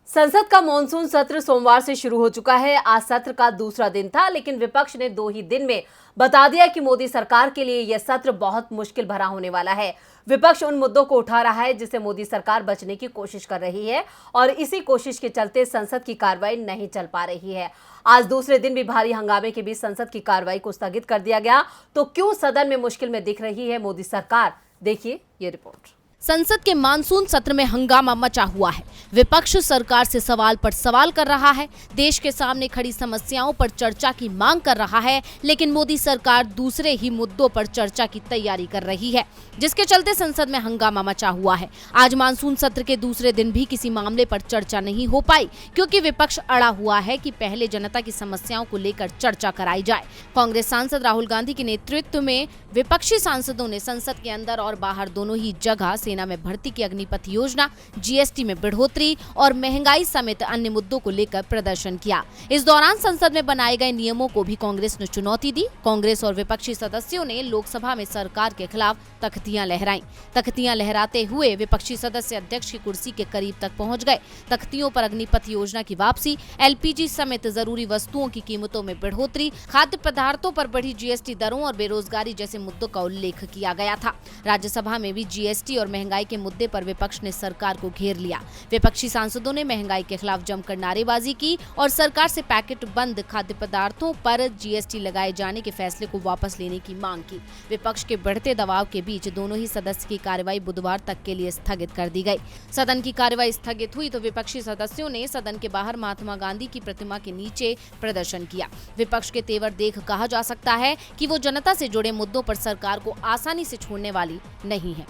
संसद का मॉनसून सत्र सोमवार से शुरू हो चुका है। आज सत्र का दूसरा दिन था, लेकिन विपक्ष ने 2 ही दिन में बता दिया कि मोदी सरकार के लिए यह सत्र बहुत मुश्किल भरा होने वाला है। विपक्ष उन मुद्दों को उठा रहा है जिससे मोदी सरकार बचने की कोशिश कर रही है और इसी कोशिश के चलते संसद की कार्रवाई नहीं चल पा रही है। आज दूसरे दिन भी भारी हंगामे के बीच संसद की कार्रवाई को स्थगित कर दिया गया। तो क्यों सदन में मुश्किल में दिख रही है मोदी सरकार, देखिए ये रिपोर्ट। संसद के मानसून सत्र में हंगामा मचा हुआ है। विपक्ष सरकार से सवाल पर सवाल कर रहा है, देश के सामने खड़ी समस्याओं पर चर्चा की मांग कर रहा है, लेकिन मोदी सरकार दूसरे ही मुद्दों पर चर्चा की तैयारी कर रही है, जिसके चलते संसद में हंगामा मचा हुआ है। आज मानसून सत्र के दूसरे दिन भी किसी मामले पर चर्चा नहीं हो पाई, क्योंकि विपक्ष अड़ा हुआ है कि पहले जनता की समस्याओं को लेकर चर्चा कराई जाए। कांग्रेस सांसद राहुल गांधी के नेतृत्व में विपक्षी सांसदों ने संसद के अंदर और बाहर दोनों ही जगह सेना में भर्ती की अग्निपथ योजना, जीएसटी में बढ़ोतरी और महंगाई समेत अन्य मुद्दों को लेकर प्रदर्शन किया। इस दौरान संसद में बनाए गए नियमों को भी कांग्रेस ने चुनौती दी। कांग्रेस और विपक्षी सदस्यों ने लोकसभा में सरकार के खिलाफ तख्तियां लहराई। तख्तियां लहराते हुए विपक्षी सदस्य अध्यक्ष की कुर्सी के करीब तक पहुंच गए। तख्तियों पर अग्निपथ योजना की वापसी, एलपीजी समेत जरूरी वस्तुओं की कीमतों में बढ़ोतरी, खाद्य पदार्थों पर बढ़ी जीएसटी दरों और बेरोजगारी जैसे मुद्दों का उल्लेख किया गया था। राज्यसभा में भी जीएसटी और महंगाई के मुद्दे पर विपक्ष ने सरकार को घेर लिया। विपक्षी सांसदों ने महंगाई के खिलाफ जमकर नारेबाजी की और सरकार से पैकेट बंद खाद्य पदार्थों पर जीएसटी लगाए जाने के फैसले को वापस लेने की मांग की। विपक्ष के बढ़ते दबाव के बीच दोनों ही सदस्य की कार्रवाई बुधवार तक के लिए स्थगित कर दी गई। सदन की कार्रवाई स्थगित हुई तो विपक्षी सदस्यों ने सदन के बाहर महात्मा गांधी की प्रतिमा के नीचे प्रदर्शन किया। विपक्ष के तेवर देख कहा जा सकता है कि वो जनता से जुड़े मुद्दों पर सरकार को आसानी से छोड़ने वाली नहीं है।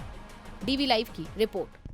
डीवी लाइव की रिपोर्ट।